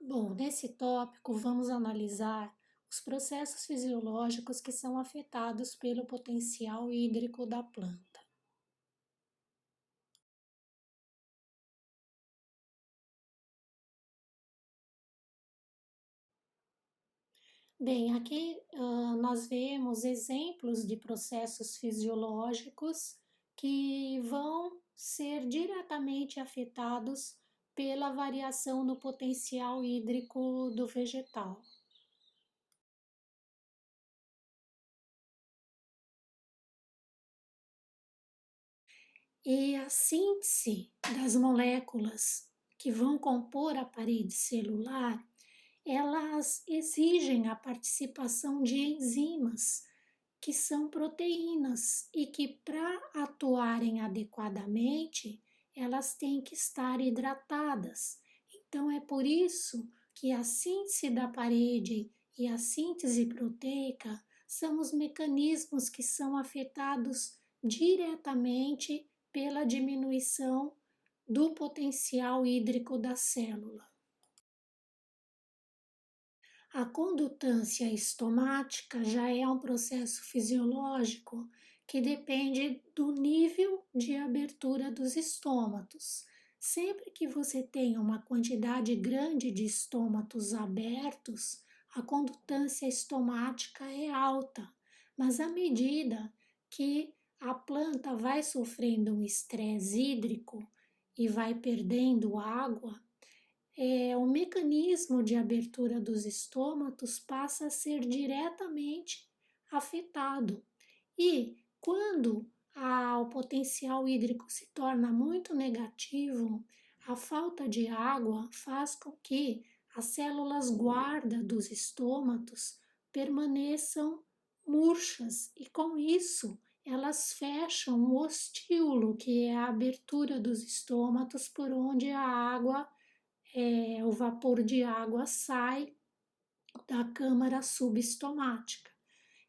Bom, nesse tópico vamos analisar os processos fisiológicos que são afetados pelo potencial hídrico da planta. Bem, aqui nós vemos exemplos de processos fisiológicos que vão ser diretamente afetados pela variação no potencial hídrico do vegetal. E a síntese das moléculas que vão compor a parede celular, elas exigem a participação de enzimas, que são proteínas e que, para atuarem adequadamente, elas têm que estar hidratadas. Então, é por isso que a síntese da parede e a síntese proteica são os mecanismos que são afetados diretamente pela diminuição do potencial hídrico da célula. A condutância estomática já é um processo fisiológico que depende do nível de abertura dos estômatos. Sempre que você tem uma quantidade grande de estômatos abertos, a condutância estomática é alta, mas à medida que a planta vai sofrendo um estresse hídrico e vai perdendo água, o mecanismo de abertura dos estômatos passa a ser diretamente afetado. E quando o potencial hídrico se torna muito negativo, a falta de água faz com que as células guarda dos estômatos permaneçam murchas e com isso elas fecham o ostíolo, que é a abertura dos estômatos por onde a água o vapor de água sai da câmara subestomática.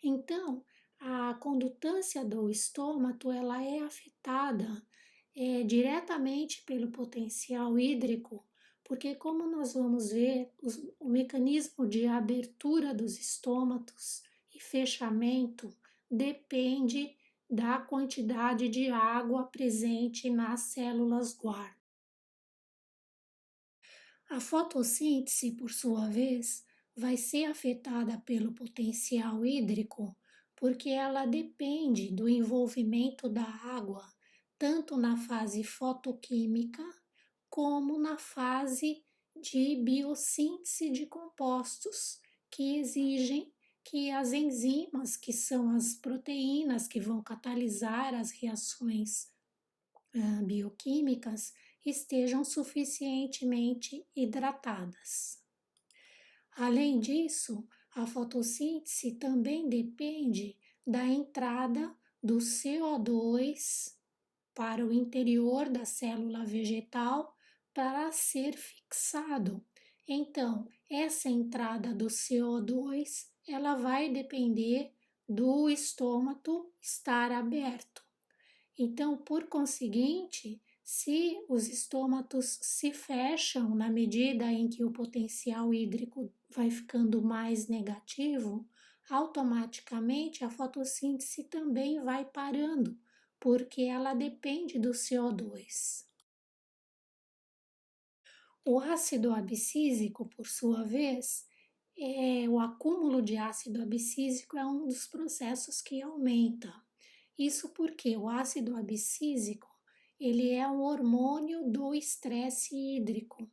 Então, a condutância do estômato ela é afetada diretamente pelo potencial hídrico, porque como nós vamos ver, o mecanismo de abertura dos estômatos e fechamento depende da quantidade de água presente nas células guarda. A fotossíntese, por sua vez, vai ser afetada pelo potencial hídrico porque ela depende do envolvimento da água, tanto na fase fotoquímica como na fase de biossíntese de compostos, que exigem que as enzimas, que são as proteínas que vão catalisar as reações bioquímicas, estejam suficientemente hidratadas. Além disso, a fotossíntese também depende da entrada do CO2 para o interior da célula vegetal para ser fixado. Então, essa entrada do CO2, ela vai depender do estômago estar aberto. Então, por conseguinte, se os estômatos se fecham na medida em que o potencial hídrico vai ficando mais negativo, automaticamente a fotossíntese também vai parando, porque ela depende do CO2. O ácido abscísico, por sua vez, o acúmulo de ácido abscísico é um dos processos que aumenta. Isso porque o ácido abscísico ele é um hormônio do estresse hídrico.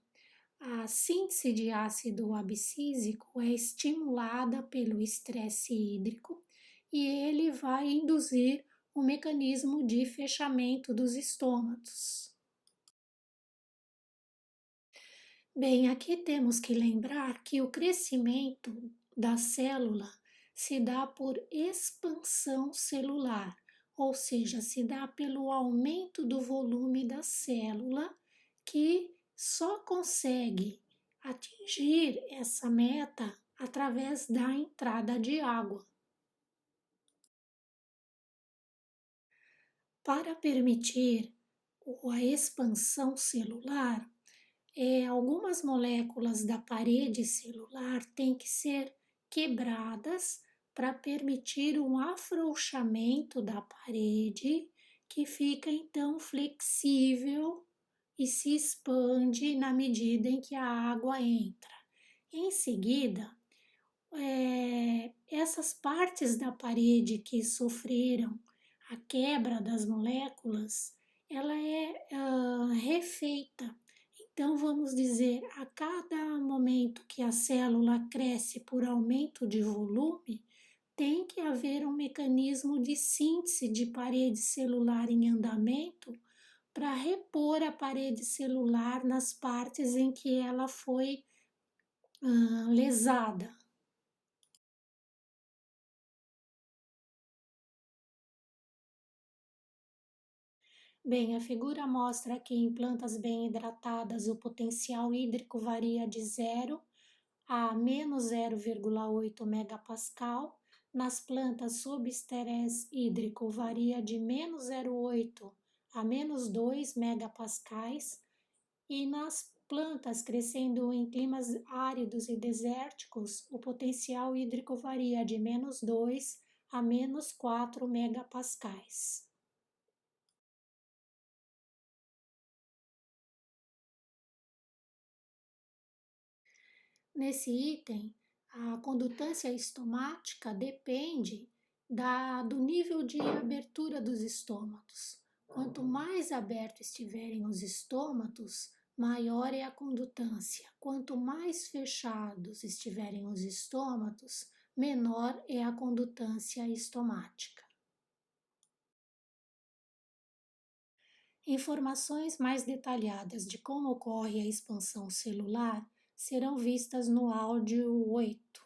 A síntese de ácido abscísico é estimulada pelo estresse hídrico e ele vai induzir o mecanismo de fechamento dos estômatos. Bem, aqui temos que lembrar que o crescimento da célula se dá por expansão celular, ou seja, se dá pelo aumento do volume da célula, que só consegue atingir essa meta através da entrada de água. Para permitir a expansão celular, Algumas moléculas da parede celular têm que ser quebradas para permitir um afrouxamento da parede, que fica então flexível e se expande na medida em que a água entra. Em seguida, essas partes da parede que sofreram a quebra das moléculas, ela é refeita. Então, vamos dizer, a cada momento que a célula cresce por aumento de volume, tem que haver um mecanismo de síntese de parede celular em andamento para repor a parede celular nas partes em que ela foi lesada. Bem, a figura mostra que em plantas bem hidratadas o potencial hídrico varia de 0 a menos 0,8 megapascal. Nas plantas sob estresse hídrico varia de menos 0,8 a menos 2 megapascais. E nas plantas crescendo em climas áridos e desérticos, o potencial hídrico varia de menos 2 a menos 4 megapascais. Nesse item, a condutância estomática depende do nível de abertura dos estômatos. Quanto mais abertos estiverem os estômatos, maior é a condutância. Quanto mais fechados estiverem os estômatos, menor é a condutância estomática. Informações mais detalhadas de como ocorre a expansão celular serão vistas no áudio 8.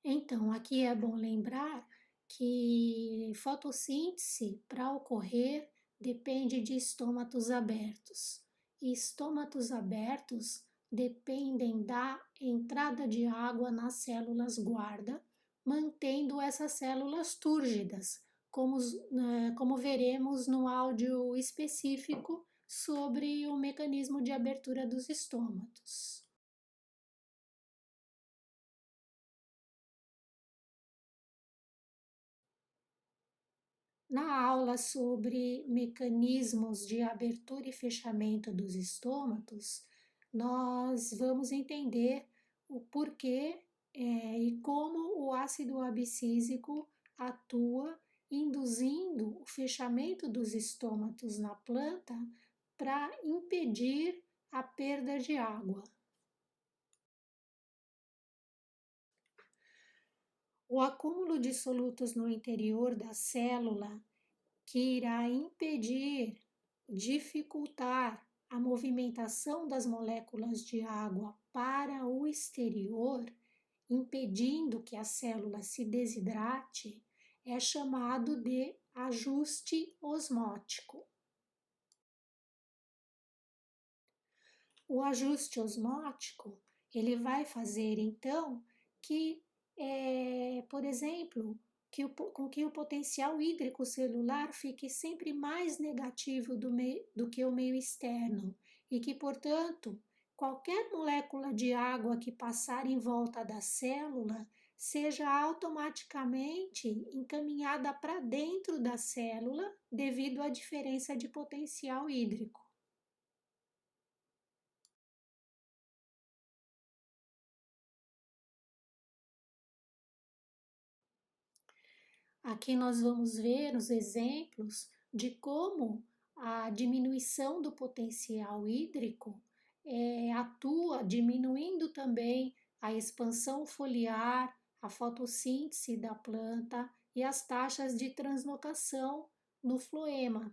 Então, aqui é bom lembrar que fotossíntese, para ocorrer, depende de estômatos abertos. E estômatos abertos dependem da entrada de água nas células guarda, mantendo essas células túrgidas, como veremos no áudio específico sobre o mecanismo de abertura dos estômatos. Na aula sobre mecanismos de abertura e fechamento dos estômatos, nós vamos entender o porquê e como o ácido abscísico atua induzindo o fechamento dos estômatos na planta para impedir a perda de água. O acúmulo de solutos no interior da célula, que irá impedir, dificultar a movimentação das moléculas de água para o exterior, impedindo que a célula se desidrate, é chamado de ajuste osmótico. O ajuste osmótico, ele vai fazer então que, por exemplo, com que o potencial hídrico celular fique sempre mais negativo do que o meio externo e que, portanto, qualquer molécula de água que passar em volta da célula seja automaticamente encaminhada para dentro da célula devido à diferença de potencial hídrico. Aqui nós vamos ver os exemplos de como a diminuição do potencial hídrico atua diminuindo também a expansão foliar, a fotossíntese da planta e as taxas de translocação no floema.